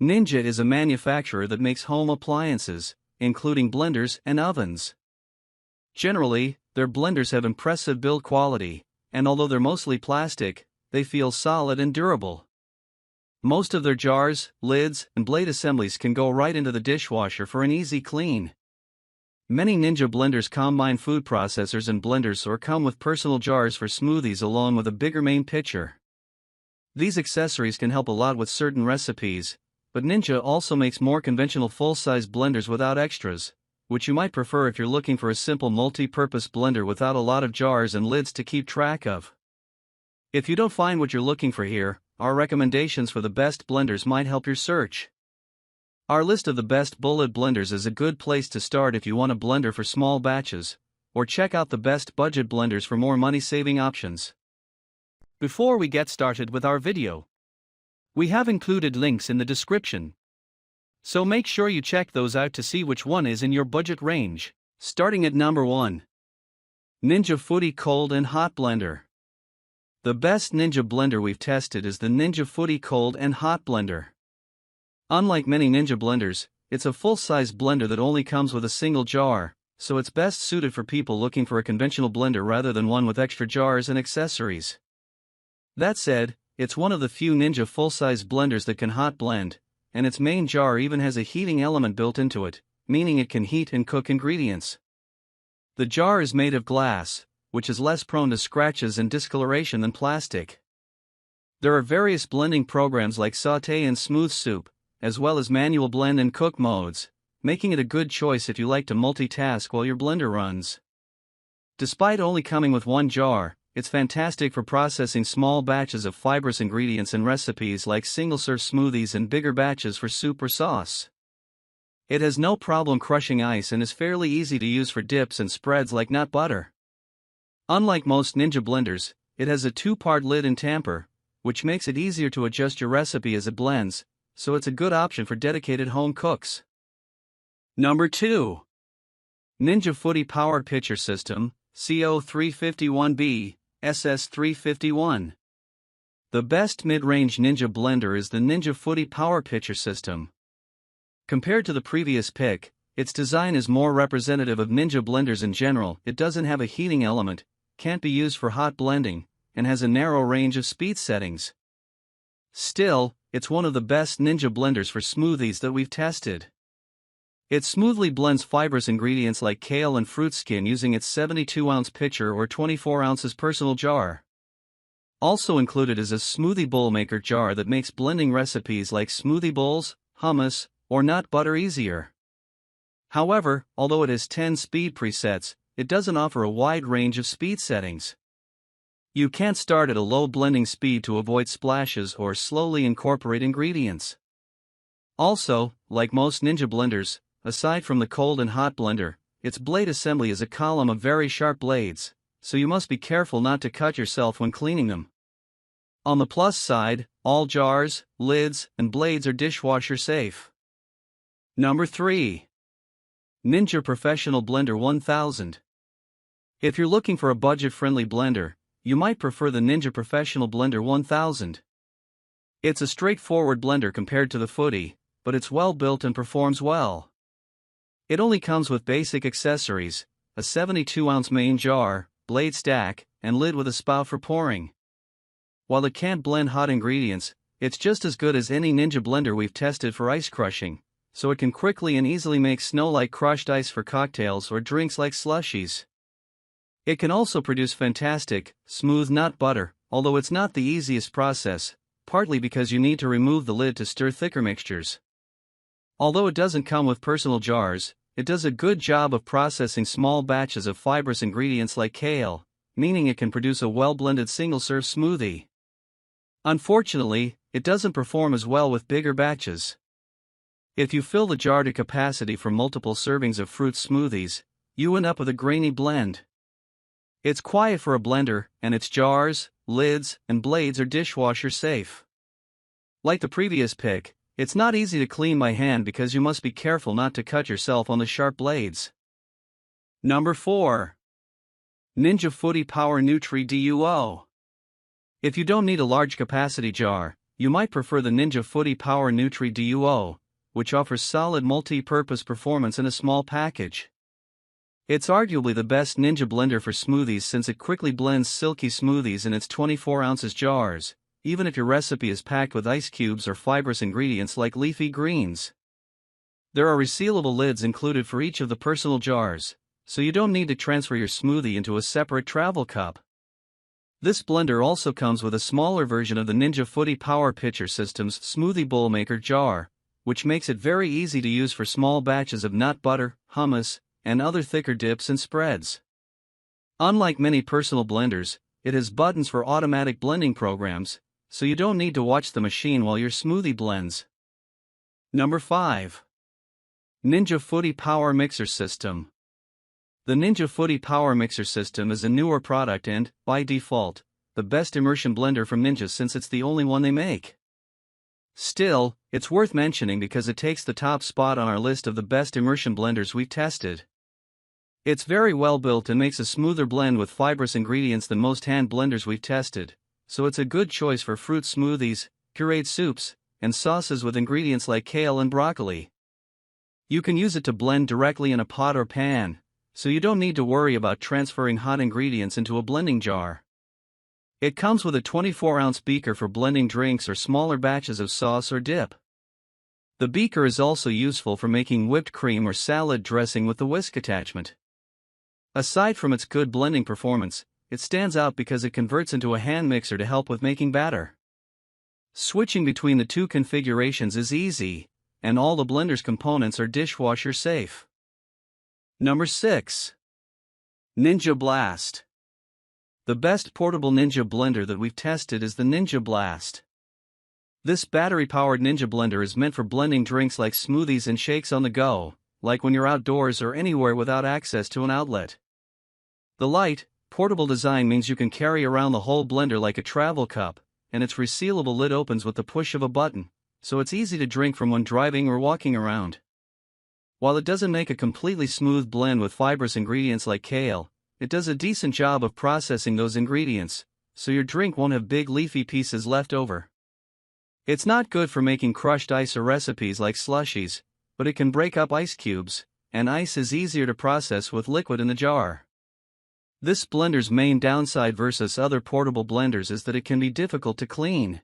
Ninja is a manufacturer that makes home appliances, including blenders and ovens. Generally, their blenders have impressive build quality, and although they're mostly plastic, they feel solid and durable. Most of their jars, lids, and blade assemblies can go right into the dishwasher for an easy clean. Many Ninja blenders combine food processors and blenders or come with personal jars for smoothies along with a bigger main pitcher. These accessories can help a lot with certain recipes, but Ninja also makes more conventional full-size blenders without extras, which you might prefer if you're looking for a simple multi-purpose blender without a lot of jars and lids to keep track of. If you don't find what you're looking for here, our recommendations for the best blenders might help your search. Our list of the best bullet blenders is a good place to start if you want a blender for small batches, or check out the best budget blenders for more money-saving options. Before we get started with our video, we have included links in the description, so make sure you check those out to see which one is in your budget range. Starting at number 1. Ninja Foodi Cold and Hot Blender. The best Ninja blender we've tested is the Ninja Foodi Cold and Hot Blender. Unlike many Ninja blenders, it's a full-size blender that only comes with a single jar, so it's best suited for people looking for a conventional blender rather than one with extra jars and accessories. That said, it's one of the few Ninja full-size blenders that can hot blend, and its main jar even has a heating element built into it, meaning it can heat and cook ingredients. The jar is made of glass, which is less prone to scratches and discoloration than plastic. There are various blending programs like sauté and smooth soup, as well as manual blend and cook modes, making it a good choice if you like to multitask while your blender runs. Despite only coming with one jar, it's fantastic for processing small batches of fibrous ingredients and recipes like single-serve smoothies and bigger batches for soup or sauce. It has no problem crushing ice and is fairly easy to use for dips and spreads like nut butter. Unlike most Ninja blenders, it has a 2-part lid and tamper, which makes it easier to adjust your recipe as it blends, so it's a good option for dedicated home cooks. Number 2. Ninja Foodi Power Pitcher System, CO351B, SS351. The best mid-range Ninja blender is the Ninja Foodi Power Pitcher System. Compared to the previous pick, its design is more representative of Ninja blenders in general. It doesn't have a heating element, can't be used for hot blending, and has a narrow range of speed settings. Still, it's one of the best Ninja blenders for smoothies that we've tested. It smoothly blends fibrous ingredients like kale and fruit skin using its 72-ounce pitcher or 24 ounces personal jar. Also included is a smoothie bowl maker jar that makes blending recipes like smoothie bowls, hummus, or nut butter easier. However, although it has 10 speed presets, it doesn't offer a wide range of speed settings. You can't start at a low blending speed to avoid splashes or slowly incorporate ingredients. Also, like most Ninja blenders, aside from the cold and hot blender, its blade assembly is a column of very sharp blades, so you must be careful not to cut yourself when cleaning them. On the plus side, all jars, lids, and blades are dishwasher safe. Number 3. Ninja Professional Blender 1000. If you're looking for a budget-friendly blender, you might prefer the Ninja Professional Blender 1000. It's a straightforward blender compared to the Foodi, but it's well built and performs well. It only comes with basic accessories, a 72-ounce main jar, blade stack, and lid with a spout for pouring. While it can't blend hot ingredients, it's just as good as any Ninja blender we've tested for ice crushing, so it can quickly and easily make snow-like crushed ice for cocktails or drinks like slushies. It can also produce fantastic, smooth nut butter, although it's not the easiest process, partly because you need to remove the lid to stir thicker mixtures. Although it doesn't come with personal jars, it does a good job of processing small batches of fibrous ingredients like kale, meaning it can produce a well-blended single-serve smoothie. Unfortunately, it doesn't perform as well with bigger batches. If you fill the jar to capacity for multiple servings of fruit smoothies, you end up with a grainy blend. It's quiet for a blender, and its jars, lids, and blades are dishwasher safe. Like the previous pick, it's not easy to clean by hand because you must be careful not to cut yourself on the sharp blades. Number 4. Ninja Foodi Power Nutri Duo. If you don't need a large capacity jar, You might prefer the Ninja Foodi Power Nutri Duo, which offers solid multi-purpose performance in a small package. It's arguably the best Ninja blender for smoothies since it quickly blends silky smoothies in its 24 ounces jars, even if your recipe is packed with ice cubes or fibrous ingredients like leafy greens. There are resealable lids included for each of the personal jars, so you don't need to transfer your smoothie into a separate travel cup. This blender also comes with a smaller version of the Ninja Foodi Power Pitcher System's Smoothie Bowl Maker jar, which makes it very easy to use for small batches of nut butter, hummus, and other thicker dips and spreads. Unlike many personal blenders, it has buttons for automatic blending programs, so you don't need to watch the machine while your smoothie blends. Number 5. Ninja Foodi Power Mixer System. The Ninja Foodi Power Mixer System is a newer product and, by default, the best immersion blender from Ninja since it's the only one they make. Still, it's worth mentioning because it takes the top spot on our list of the best immersion blenders we've tested. It's very well built and makes a smoother blend with fibrous ingredients than most hand blenders we've tested, so it's a good choice for fruit smoothies, pureed soups, and sauces with ingredients like kale and broccoli. You can use it to blend directly in a pot or pan, so you don't need to worry about transferring hot ingredients into a blending jar. It comes with a 24-ounce beaker for blending drinks or smaller batches of sauce or dip. The beaker is also useful for making whipped cream or salad dressing with the whisk attachment. Aside from its good blending performance, it stands out because it converts into a hand mixer to help with making batter. Switching between the two configurations is easy, and all the blender's components are dishwasher safe. Number 6. Ninja Blast. The best portable Ninja blender that we've tested is the Ninja Blast. This battery-powered Ninja blender is meant for blending drinks like smoothies and shakes on the go, like when you're outdoors or anywhere without access to an outlet. The light, portable design means you can carry around the whole blender like a travel cup, and its resealable lid opens with the push of a button, so it's easy to drink from when driving or walking around. While it doesn't make a completely smooth blend with fibrous ingredients like kale, it does a decent job of processing those ingredients, so your drink won't have big leafy pieces left over. It's not good for making crushed ice or recipes like slushies, but it can break up ice cubes, and ice is easier to process with liquid in the jar. This blender's main downside versus other portable blenders is that it can be difficult to clean.